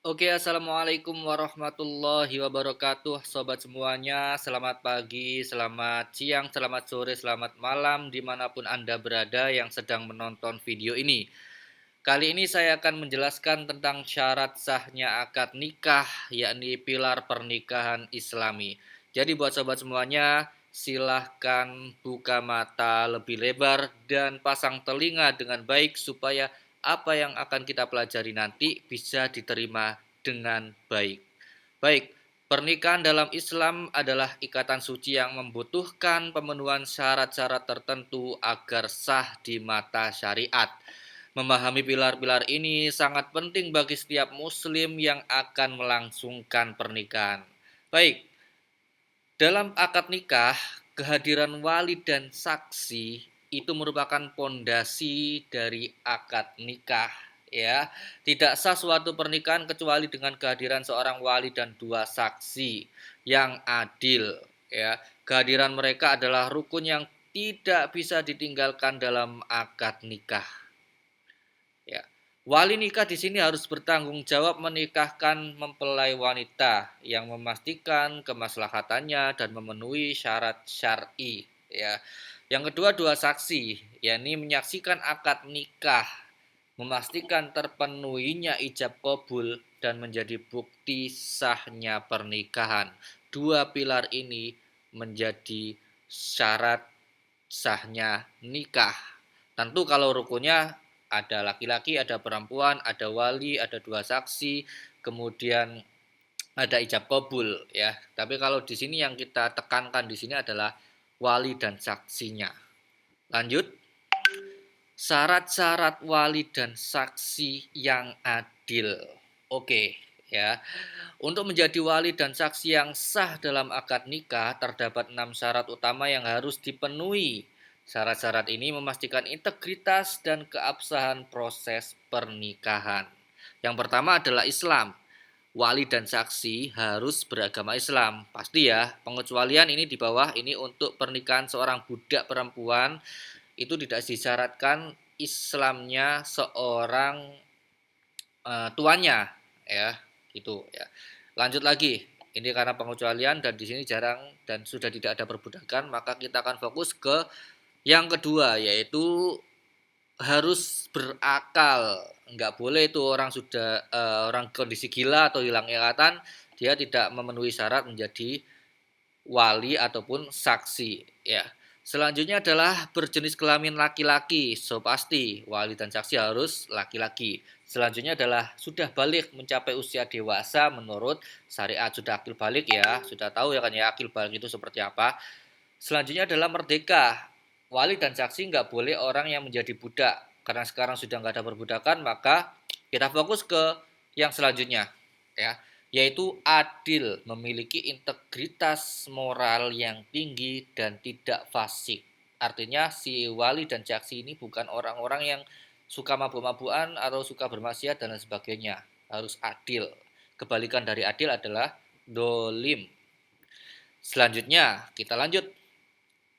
Oke, assalamualaikum warahmatullahi wabarakatuh, sobat semuanya. Selamat pagi, selamat siang, selamat sore, selamat malam, dimanapun Anda berada yang sedang menonton video ini. Kali ini saya akan menjelaskan tentang syarat sahnya akad nikah, yakni pilar pernikahan Islami. Jadi buat sobat semuanya, silahkan buka mata lebih lebar dan pasang telinga dengan baik supaya apa yang akan kita pelajari nanti bisa diterima dengan baik. Baik, pernikahan dalam Islam adalah ikatan suci yang membutuhkan pemenuhan syarat-syarat tertentu agar sah di mata syariat. Memahami pilar-pilar ini sangat penting bagi setiap muslim yang akan melangsungkan pernikahan. Baik, dalam akad nikah, kehadiran wali dan saksi itu merupakan pondasi dari akad nikah, ya. Tidak sah suatu pernikahan kecuali dengan kehadiran seorang wali dan dua saksi yang adil, ya. Kehadiran mereka adalah rukun yang tidak bisa ditinggalkan dalam akad nikah. Ya. Wali nikah di sini harus bertanggung jawab menikahkan mempelai wanita yang memastikan kemaslahatannya dan memenuhi syarat syar'i, ya. Yang kedua, dua saksi, yakni menyaksikan akad nikah, memastikan terpenuhinya ijab kabul dan menjadi bukti sahnya pernikahan. Dua pilar ini menjadi syarat sahnya nikah. Tentu kalau rukunnya ada laki-laki, ada perempuan, ada wali, ada dua saksi, kemudian ada ijab kabul, ya. Tapi kalau di sini yang kita tekankan di sini adalah wali dan saksinya. Lanjut, syarat-syarat wali dan saksi yang adil. Oke, ya. Untuk menjadi wali dan saksi yang sah dalam akad nikah terdapat 6 syarat utama yang harus dipenuhi. Syarat-syarat ini memastikan integritas dan keabsahan proses pernikahan. Yang pertama adalah Islam. Wali dan saksi harus beragama Islam. Pasti ya, pengecualian ini di bawah ini untuk pernikahan seorang budak perempuan itu tidak disyaratkan Islamnya seorang tuannya, ya, gitu ya. Lanjut lagi. Ini karena pengecualian dan di sini jarang dan sudah tidak ada perbudakan, maka kita akan fokus ke yang kedua, yaitu harus berakal. Enggak boleh itu orang sudah orang kondisi gila atau hilang ingatan, dia tidak memenuhi syarat menjadi wali ataupun saksi, ya. Selanjutnya adalah berjenis kelamin laki-laki. So pasti wali dan saksi harus laki-laki. Selanjutnya adalah sudah balik mencapai usia dewasa menurut syariat, sudah akil balik ya, sudah tahu ya kan ya akil balik itu seperti apa. Selanjutnya adalah merdeka. Wali dan saksi nggak boleh orang yang menjadi budak. Karena sekarang sudah nggak ada perbudakan, maka kita fokus ke yang selanjutnya, ya, yaitu adil, memiliki integritas moral yang tinggi dan tidak fasik. Artinya si wali dan saksi ini bukan orang-orang yang suka mabuk-mabukan atau suka bermaksiat dan lain sebagainya. Harus adil. Kebalikan dari adil adalah dolim. Selanjutnya kita lanjut.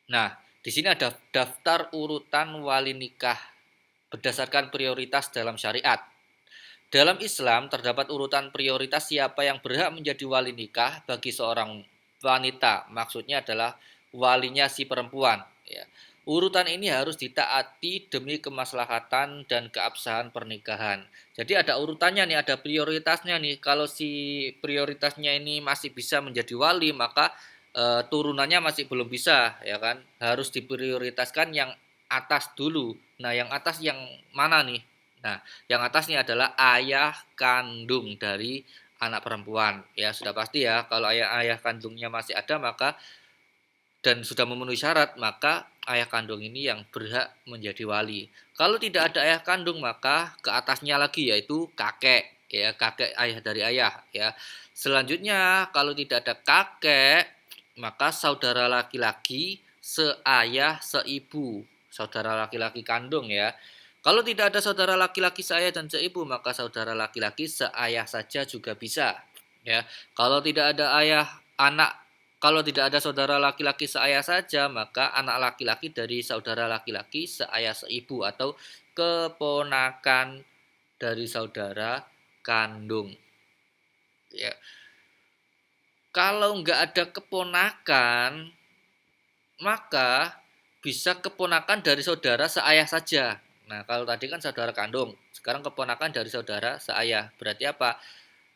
Nah, di sini ada daftar urutan wali nikah berdasarkan prioritas dalam syariat. Dalam Islam terdapat urutan prioritas siapa yang berhak menjadi wali nikah bagi seorang wanita. Maksudnya adalah walinya si perempuan, ya. Urutan ini harus ditaati demi kemaslahatan dan keabsahan pernikahan. Jadi ada urutannya nih, ada prioritasnya nih. Kalau si prioritasnya ini masih bisa menjadi wali, maka turunannya masih belum bisa, ya kan? Harus diprioritaskan yang atas dulu. Nah, yang atas yang mana nih? Nah, yang atas ini adalah ayah kandung dari anak perempuan. Ya, sudah pasti ya, kalau ayah kandungnya masih ada maka dan sudah memenuhi syarat, maka ayah kandung ini yang berhak menjadi wali. Kalau tidak ada ayah kandung, maka ke atasnya lagi yaitu kakek, ya, kakek ayah dari ayah, ya. Selanjutnya, kalau tidak ada kakek, maka saudara laki-laki seayah seibu, saudara laki-laki kandung ya. Kalau tidak ada saudara laki-laki seayah dan seibu, maka saudara laki-laki seayah saja juga bisa, ya. Kalau tidak ada ayah anak kalau tidak ada saudara laki-laki seayah saja, maka anak laki-laki dari saudara laki-laki seayah seibu atau keponakan dari saudara kandung. ya. Kalau nggak ada keponakan, maka bisa keponakan dari saudara seayah saja. Nah, kalau tadi kan saudara kandung, sekarang keponakan dari saudara seayah. Berarti apa?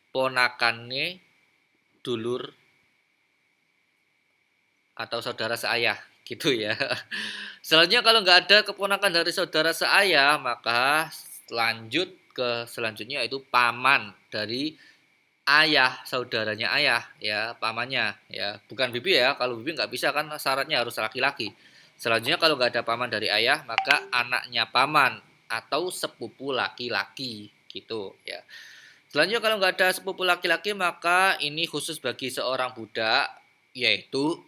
Ponakannya dulur atau saudara seayah, gitu ya. Selanjutnya kalau nggak ada keponakan dari saudara seayah, maka lanjut ke selanjutnya yaitu paman dari ayah, saudaranya ayah, ya, pamannya, ya, bukan bibi ya. Kalau bibi nggak bisa kan syaratnya harus laki-laki. Selanjutnya kalau nggak ada paman dari ayah, maka anaknya paman atau sepupu laki-laki, gitu, ya. Selanjutnya kalau nggak ada sepupu laki-laki, maka ini khusus bagi seorang budak, yaitu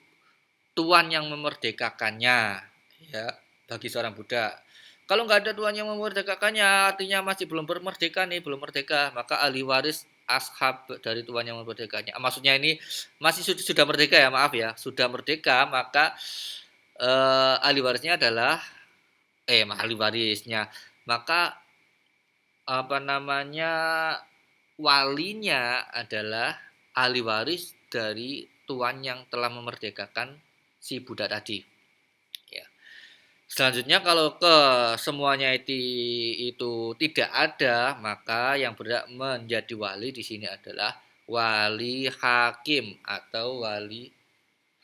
tuan yang memerdekakannya, ya, bagi seorang budak. Kalau nggak ada tuan yang memerdekakannya, artinya masih belum bermerdeka nih, belum merdeka, maka ahli waris ashab dari tuan yang memerdekakannya. Maksudnya ini masih sudah merdeka ya, maaf ya, sudah merdeka, maka ahli warisnya adalah ahli warisnya, maka apa namanya walinya adalah ahli waris dari tuan yang telah memerdekakan si budak tadi. Ya. Selanjutnya kalau ke semuanya itu tidak ada, maka yang berhak menjadi wali di sini adalah wali hakim atau wali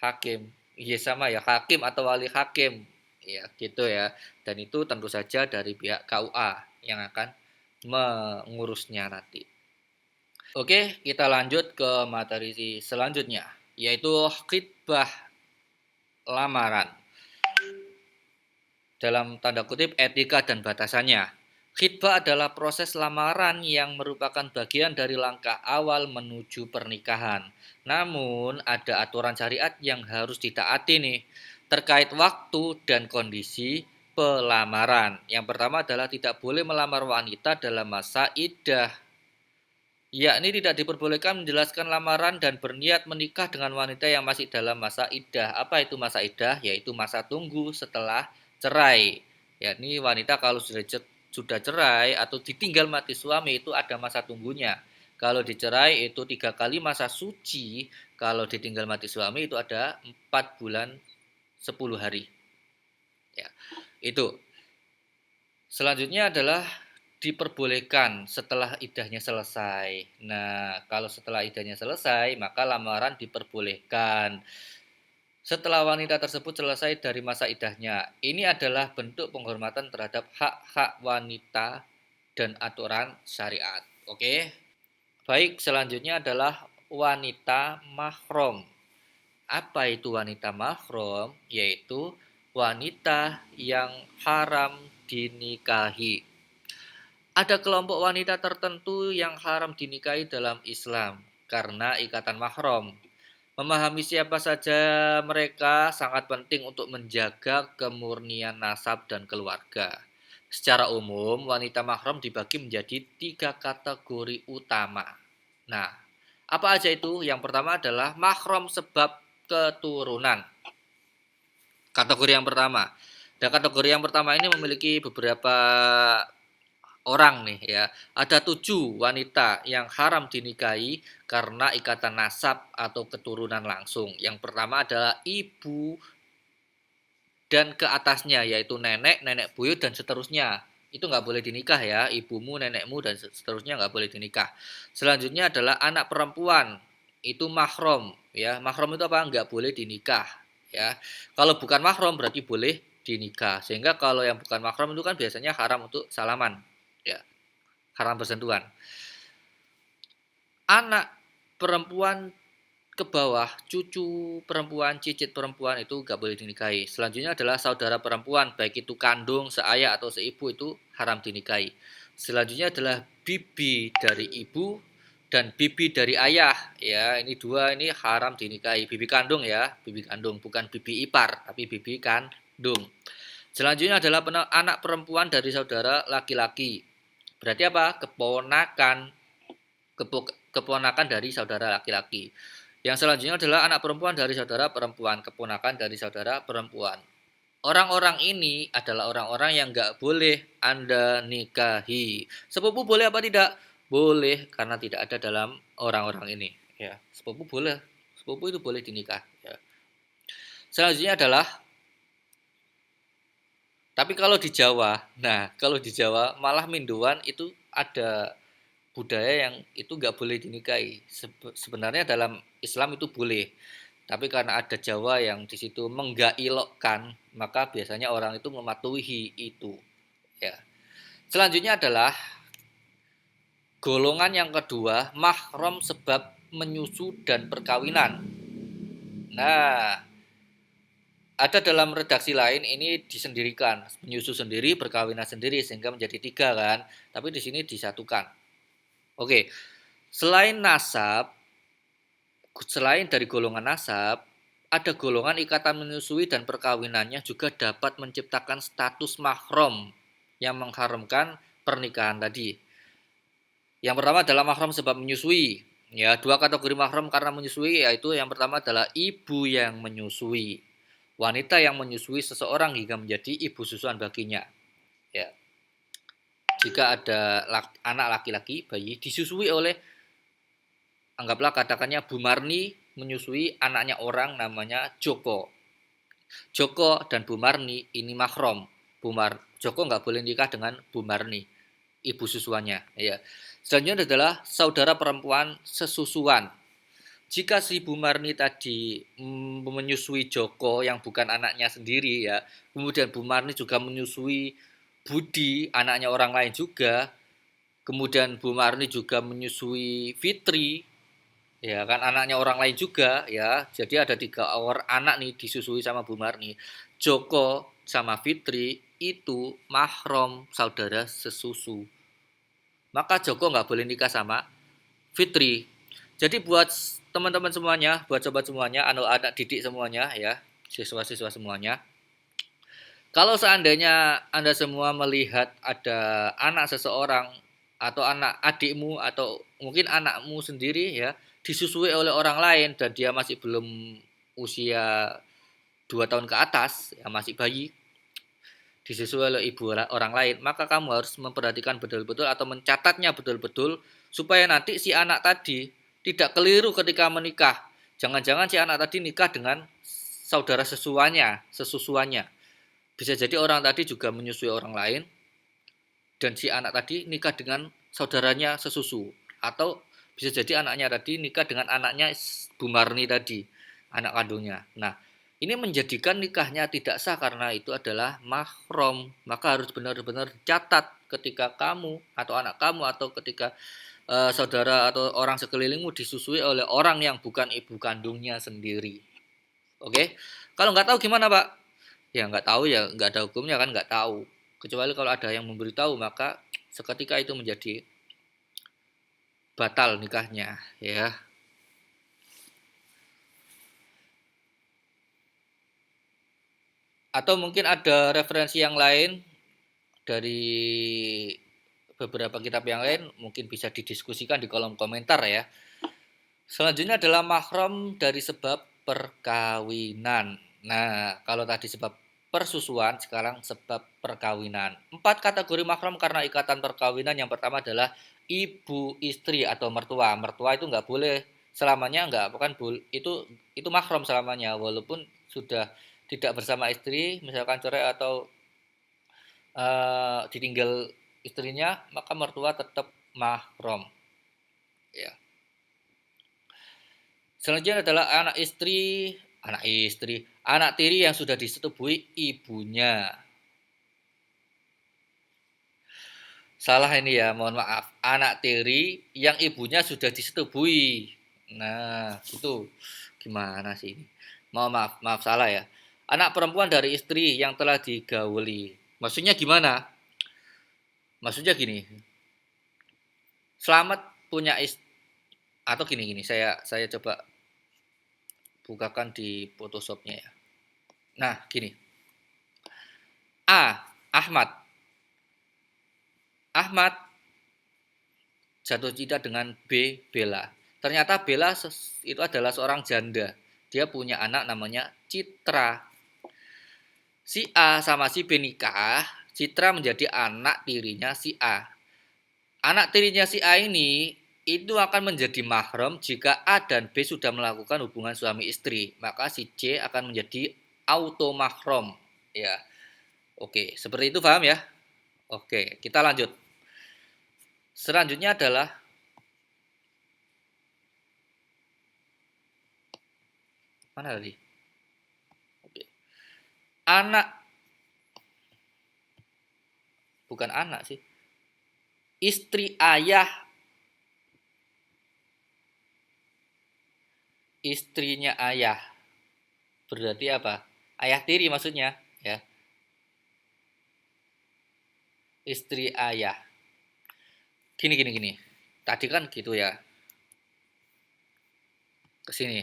hakim. Iya sama ya, hakim atau wali hakim. Ya, gitu ya. Dan itu tentu saja dari pihak KUA yang akan mengurusnya nanti. Oke, kita lanjut ke materi selanjutnya, yaitu khitbah lamaran. Dalam tanda kutip etika dan batasannya. Khitbah adalah proses lamaran yang merupakan bagian dari langkah awal menuju pernikahan. Namun ada aturan syariat yang harus ditaati nih terkait waktu dan kondisi pelamaran. Yang pertama adalah tidak boleh melamar wanita dalam masa iddah. Yakni tidak diperbolehkan menjelaskan lamaran dan berniat menikah dengan wanita yang masih dalam masa iddah. Apa itu masa iddah? Yaitu masa tunggu setelah cerai. Yakni wanita kalau sudah cerai atau ditinggal mati suami itu ada masa tunggunya. Kalau dicerai itu 3 kali masa suci. Kalau ditinggal mati suami itu ada 4 bulan 10 hari. Ya, itu. Selanjutnya adalah diperbolehkan setelah iddahnya selesai. Nah, kalau setelah iddahnya selesai, maka lamaran diperbolehkan. Setelah wanita tersebut selesai dari masa iddahnya, ini adalah bentuk penghormatan terhadap hak-hak wanita dan aturan syariat. Oke. Baik, selanjutnya adalah wanita mahram. Apa itu wanita mahram? Yaitu wanita yang haram dinikahi. Ada kelompok wanita tertentu yang haram dinikahi dalam Islam karena ikatan mahram. Memahami siapa saja mereka sangat penting untuk menjaga kemurnian nasab dan keluarga. Secara umum, wanita mahram dibagi menjadi 3 kategori utama. Nah, apa aja itu? Yang pertama adalah mahram sebab keturunan. Kategori yang pertama. Dan kategori yang pertama ini memiliki beberapa orang nih ya. Ada 7 wanita yang haram dinikahi karena ikatan nasab atau keturunan langsung. Yang pertama adalah ibu dan ke atasnya, yaitu nenek, nenek buyut dan seterusnya. Itu nggak boleh dinikah ya, ibumu, nenekmu dan seterusnya nggak boleh dinikah. Selanjutnya adalah anak perempuan, itu mahram ya. Mahram itu apa? Nggak boleh dinikah ya. Kalau bukan mahram berarti boleh dinikah. Sehingga kalau yang bukan mahram itu kan biasanya haram untuk salaman ya, haram bersentuhan. Anak perempuan ke bawah, cucu perempuan, cicit perempuan itu nggak boleh dinikahi. Selanjutnya adalah saudara perempuan, baik itu kandung, seayah atau seibu itu haram dinikahi. Selanjutnya adalah bibi dari ibu dan bibi dari ayah. Ya, ini dua ini haram dinikahi. Bibi kandung ya, bibi kandung, bukan bibi ipar, tapi bibi kandung. Selanjutnya adalah anak perempuan dari saudara laki-laki. Berarti apa? Keponakan dari saudara laki-laki. Yang selanjutnya adalah anak perempuan dari saudara perempuan, keponakan dari saudara perempuan. Orang-orang ini adalah orang-orang yang nggak boleh Anda nikahi. Sepupu boleh apa tidak? Boleh karena tidak ada dalam orang-orang ini. Ya, sepupu boleh. Sepupu itu boleh dinikah. Ya. Selanjutnya adalah, tapi kalau di Jawa, nah kalau di Jawa malah minduan itu ada budaya yang itu nggak boleh dinikahi. Sebenarnya dalam Islam itu boleh, tapi karena ada Jawa yang di situ menggailokkan, maka biasanya orang itu mematuhi itu. Ya. Selanjutnya adalah golongan yang kedua, mahram sebab menyusu dan perkawinan. Nah, ada dalam redaksi lain ini disendirikan, menyusu sendiri, perkawinan sendiri sehingga menjadi tiga kan. Tapi di sini disatukan. Oke, selain nasab, selain dari golongan nasab, ada golongan ikatan menyusui dan perkawinannya juga dapat menciptakan status mahram yang mengharamkan pernikahan tadi. Yang pertama adalah mahram sebab menyusui. Ya, dua kategori mahram karena menyusui yaitu yang pertama adalah ibu yang menyusui. Wanita yang menyusui seseorang hingga menjadi ibu susuan baginya. Ya. Jika ada anak laki-laki, bayi disusui oleh, anggaplah katakannya Bu Marni menyusui anaknya orang namanya Joko. Joko dan Bu Marni ini mahram. Joko nggak boleh nikah dengan Bu Marni, ibu susuannya. Ya. Selanjutnya adalah saudara perempuan sesusuan. Jika si Bu Marni tadi menyusui Joko yang bukan anaknya sendiri ya, kemudian Bu Marni juga menyusui Budi, anaknya orang lain juga, kemudian Bu Marni juga menyusui Fitri, ya kan anaknya orang lain juga ya, jadi ada 3 orang anak nih disusui sama Bu Marni. Joko sama Fitri itu mahram saudara sesusu. Maka Joko nggak boleh nikah sama Fitri. Jadi buat teman-teman semuanya, buat sobat semuanya, anak didik semuanya ya, siswa-siswa semuanya. Kalau seandainya Anda semua melihat ada anak seseorang atau anak adikmu atau mungkin anakmu sendiri ya disusui oleh orang lain dan dia masih belum usia 2 tahun ke atas, ya masih bayi, disusui oleh ibu orang lain, maka kamu harus memperhatikan betul-betul atau mencatatnya betul-betul supaya nanti si anak tadi tidak keliru ketika menikah. Jangan-jangan si anak tadi nikah dengan saudara sesusuannya. Bisa jadi orang tadi juga menyusui orang lain dan si anak tadi nikah dengan saudaranya sesusu. Atau bisa jadi anaknya tadi nikah dengan anaknya Bu Marni tadi, anak kandungnya. Nah, ini menjadikan nikahnya tidak sah karena itu adalah mahram. Maka harus benar-benar catat ketika kamu atau anak kamu atau ketika saudara atau orang sekelilingmu disusui oleh orang yang bukan ibu kandungnya sendiri. Oke, kalau nggak tahu gimana Pak? Ya nggak tahu ya nggak ada hukumnya kan, nggak tahu. Kecuali kalau ada yang memberitahu maka seketika itu menjadi batal nikahnya ya. Atau mungkin ada referensi yang lain dari beberapa kitab yang lain, mungkin bisa didiskusikan di kolom komentar ya. Selanjutnya adalah mahram dari sebab perkawinan. Nah, kalau tadi sebab persusuan, sekarang sebab perkawinan. 4 kategori mahram karena ikatan perkawinan. Yang pertama adalah ibu, istri atau mertua. Mertua itu nggak boleh selamanya, nggak bukan itu mahram selamanya, walaupun sudah tidak bersama istri, misalkan cerai atau ditinggal istrinya, maka mertua tetap mahram. Ya. Selanjutnya adalah anak tiri yang sudah disetubui ibunya. Salah ini ya, mohon maaf. Anak tiri yang ibunya sudah disetubui. Nah, itu gimana sih ini? Maaf salah ya. Anak perempuan dari istri yang telah digauli. Maksudnya gimana? Maksudnya gini. Selamat punya istri atau gini, saya coba bukakan di Photoshopnya ya. Nah, gini. A. Ahmad. Ahmad jatuh cinta dengan B. Bella. Ternyata Bella itu adalah seorang janda. Dia punya anak namanya Citra. Si A sama si B nikah. Citra menjadi anak tirinya si A. Anak tirinya si A ini itu akan menjadi mahram jika A dan B sudah melakukan hubungan suami istri. Maka si C akan menjadi auto mahram. Ya, oke, seperti itu paham ya? Oke, kita lanjut. Selanjutnya adalah mana tadi? Oke. Anak, bukan anak sih. Istri ayah, istrinya ayah. Berarti apa? Ayah tiri maksudnya, ya. Istri ayah. Gini. Tadi kan gitu ya. Ke sini.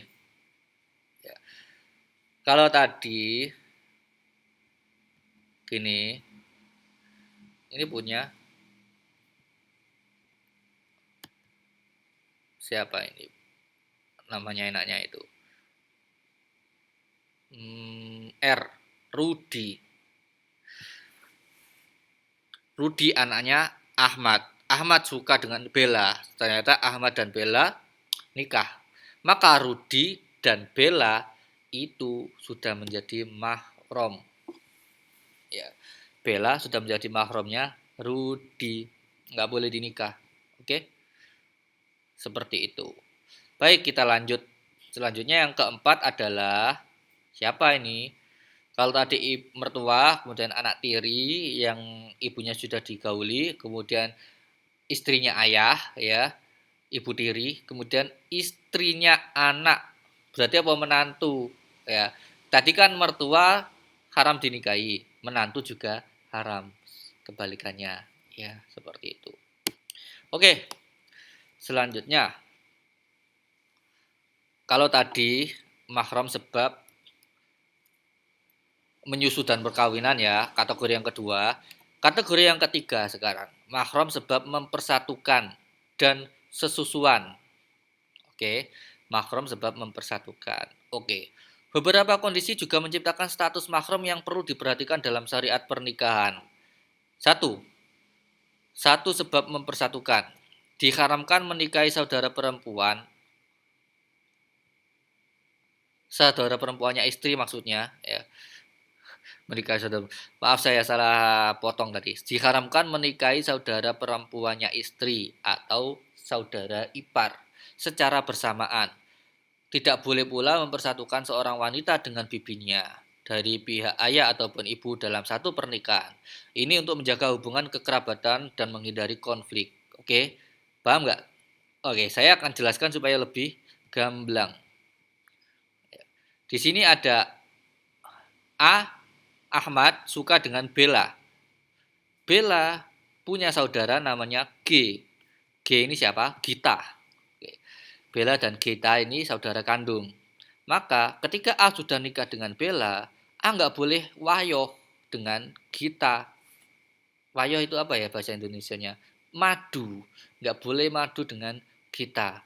Ya. Kalau tadi gini, ini punya siapa ini? Namanya enaknya itu. R. Rudi. Rudi anaknya Ahmad. Ahmad suka dengan Bella. Ternyata Ahmad dan Bella nikah. Maka Rudi dan Bella itu sudah menjadi mahram. Ya, Bella sudah menjadi mahramnya Rudi. Nggak boleh dinikah. Oke, seperti itu. Baik, kita lanjut. Selanjutnya yang keempat adalah siapa ini? Kalau tadi mertua, kemudian anak tiri yang ibunya sudah digauli, kemudian istrinya ayah, ya, ibu tiri, kemudian istrinya anak, berarti apa menantu, ya. Tadi kan mertua haram dinikahi, menantu juga haram, kebalikannya, ya, seperti itu. Oke, selanjutnya, kalau tadi mahram sebab menyusu dan perkawinan ya, kategori yang kedua. Kategori yang ketiga sekarang, mahram sebab mempersatukan dan sesusuan. Oke, mahram sebab mempersatukan. Oke. Beberapa kondisi juga menciptakan status mahram yang perlu diperhatikan dalam syariat pernikahan. Satu, satu sebab mempersatukan. Diharamkan menikahi saudara perempuannya istri maksudnya ya. Menikahi saudara. Maaf saya salah potong tadi. Diharamkan menikahi saudara perempuannya istri atau saudara ipar secara bersamaan. Tidak boleh pula mempersatukan seorang wanita dengan bibinya dari pihak ayah ataupun ibu dalam satu pernikahan. Ini untuk menjaga hubungan kekerabatan dan menghindari konflik. Oke, paham nggak? Oke, saya akan jelaskan supaya lebih gamblang. Di sini ada A. Ahmad suka dengan Bella. Bella punya saudara namanya G. G ini siapa? Gita. Bella dan Gita ini saudara kandung. Maka ketika A sudah nikah dengan Bella, A nggak boleh wayoh dengan Gita. Wayoh itu apa ya bahasa Indonesianya? Madu. Nggak boleh madu dengan Gita.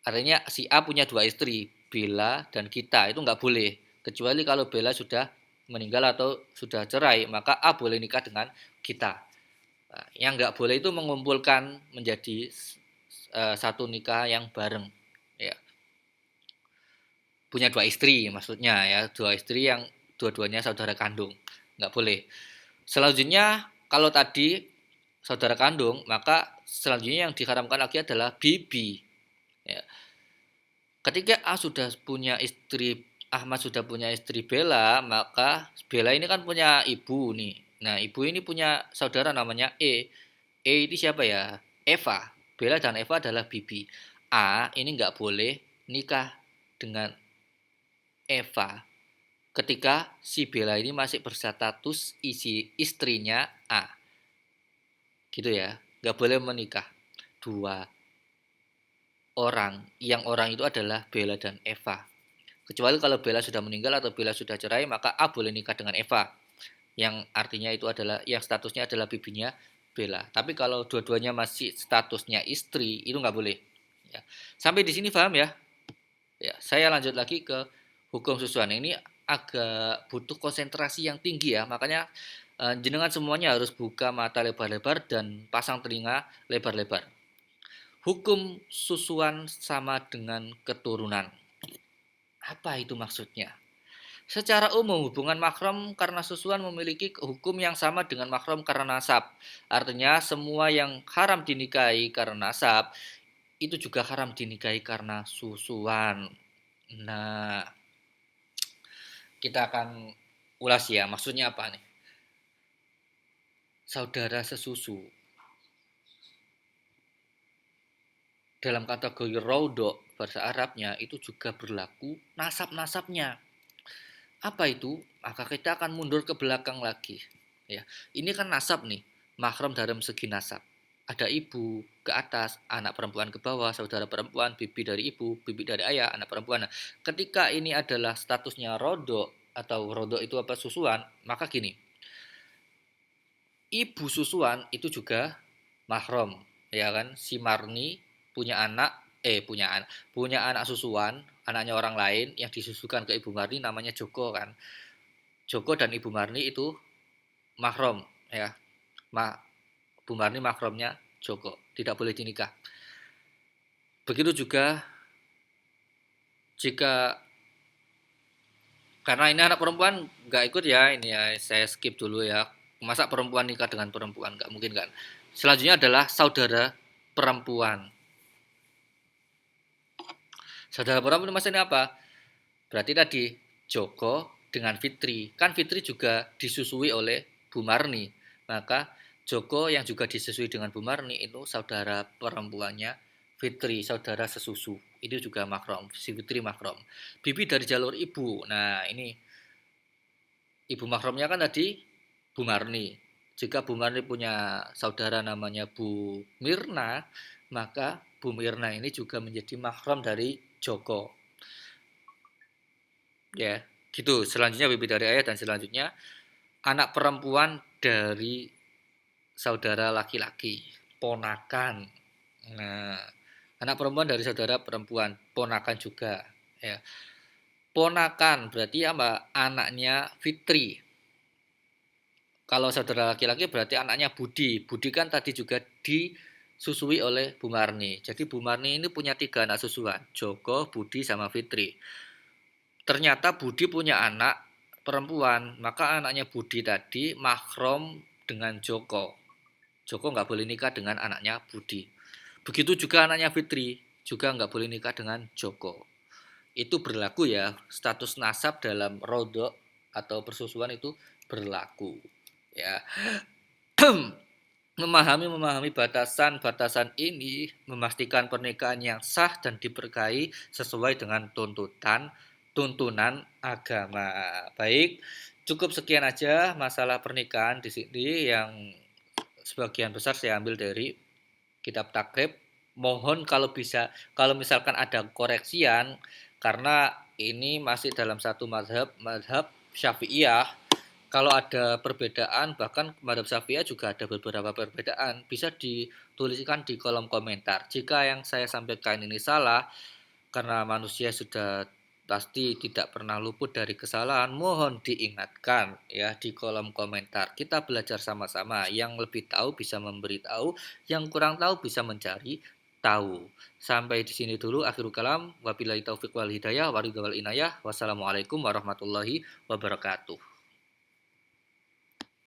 Artinya si A punya dua istri, Bella dan Gita. Itu nggak boleh. Kecuali kalau Bella sudah meninggal atau sudah cerai, maka A boleh nikah dengan Gita. Nah, yang nggak boleh itu mengumpulkan menjadi satu nikah yang bareng. Ya. Punya dua istri maksudnya ya, dua istri yang dua-duanya saudara kandung. Nggak boleh. Selanjutnya kalau tadi saudara kandung, maka selanjutnya yang diharamkan lagi adalah bibi. Ya. Ketika A sudah punya istri, Ahmad sudah punya istri Bella, maka Bella ini kan punya ibu nih. Nah, ibu ini punya saudara namanya E. E ini siapa ya? Eva. Bella dan Eva adalah bibi. A ini nggak boleh nikah dengan Eva ketika si Bella ini masih berstatus istrinya A. Gitu ya. Nggak boleh menikah dua orang. Yang orang itu adalah Bella dan Eva. Kecuali kalau Bella sudah meninggal atau Bella sudah cerai, maka A boleh nikah dengan Eva. Yang artinya itu adalah, yang statusnya adalah bibinya Bella. Tapi kalau dua-duanya masih statusnya istri, itu nggak boleh. Ya. Sampai di sini paham ya? Ya, saya lanjut lagi ke hukum susuan. Ini agak butuh konsentrasi yang tinggi ya, makanya Jenengan semuanya harus buka mata lebar-lebar dan pasang telinga lebar-lebar. Hukum susuan sama dengan keturunan. Apa itu maksudnya? Secara umum, hubungan mahram karena susuan memiliki hukum yang sama dengan mahram karena nasab. Artinya, semua yang haram dinikahi karena nasab, itu juga haram dinikahi karena susuan. Nah, kita akan ulas ya, maksudnya apa nih? Saudara sesusu. Dalam kategori rodok, bahasa Arabnya, itu juga berlaku nasab-nasabnya. Apa itu? Maka kita akan mundur ke belakang lagi. Ya, ini kan nasab nih, mahram dalam segi nasab. Ada ibu ke atas, anak perempuan ke bawah, saudara perempuan, bibi dari ibu, bibi dari ayah, anak perempuan. Nah, ketika ini adalah statusnya rodok atau rodok itu apa susuan, maka gini, ibu susuan itu juga mahram, ya kan? Si Marni punya anak susuan, anaknya orang lain yang disusukan ke Ibu Marni namanya Joko kan. Joko dan Ibu Marni itu mahram ya. Ma, Bu Marni mahramnya Joko, tidak boleh dinikah. Begitu juga jika karena ini anak perempuan nggak ikut ya, ini ya saya skip dulu ya. Masa perempuan nikah dengan perempuan nggak mungkin kan. Selanjutnya adalah saudara perempuan. Saudara perempuan maksudnya apa? Berarti tadi Joko dengan Fitri. Kan Fitri juga disusui oleh Bu Marni. Maka Joko yang juga disusui dengan Bu Marni itu saudara perempuannya Fitri, saudara sesusu. Itu juga makrom, si Fitri makrom. Bibi dari jalur ibu. Nah, ini ibu makromnya kan tadi Bu Marni. Jika Bu Marni punya saudara namanya Bu Mirna, maka Bu Mirna ini juga menjadi makrom dari Joko. Ya, gitu. Selanjutnya bibi dari ayah dan selanjutnya anak perempuan dari saudara laki-laki, ponakan. Nah, anak perempuan dari saudara perempuan, ponakan juga. Ya, ponakan berarti apa? Anaknya Fitri. Kalau saudara laki-laki berarti anaknya Budi. Budi kan tadi juga disusui oleh Bu Marni. Jadi Bu Marni ini punya 3 anak susuan, Joko, Budi, sama Fitri. Ternyata Budi punya anak perempuan, maka anaknya Budi tadi mahram dengan Joko. Joko nggak boleh nikah dengan anaknya Budi. Begitu juga anaknya Fitri, juga nggak boleh nikah dengan Joko. Itu berlaku ya, status nasab dalam rodok atau persusuan itu berlaku. Ya, memahami batasan-batasan ini memastikan pernikahan yang sah dan diberkahi sesuai dengan tuntunan agama. Baik, cukup sekian aja masalah pernikahan di sini yang sebagian besar saya ambil dari kitab takrib. Mohon kalau misalkan ada koreksian karena ini masih dalam satu madhab Syafi'iyah. Kalau ada perbedaan, bahkan madhab Syafi'iyah juga ada beberapa perbedaan, bisa dituliskan di kolom komentar. Jika yang saya sampaikan ini salah, karena manusia sudah pasti tidak pernah luput dari kesalahan, mohon diingatkan ya di kolom komentar. Kita belajar sama-sama. Yang lebih tahu bisa memberitahu, yang kurang tahu bisa mencari tahu. Sampai di sini dulu akhirul kalam. Wabillahi taufik wal hidayah, waridha wal inayah. Wassalamualaikum warahmatullahi wabarakatuh.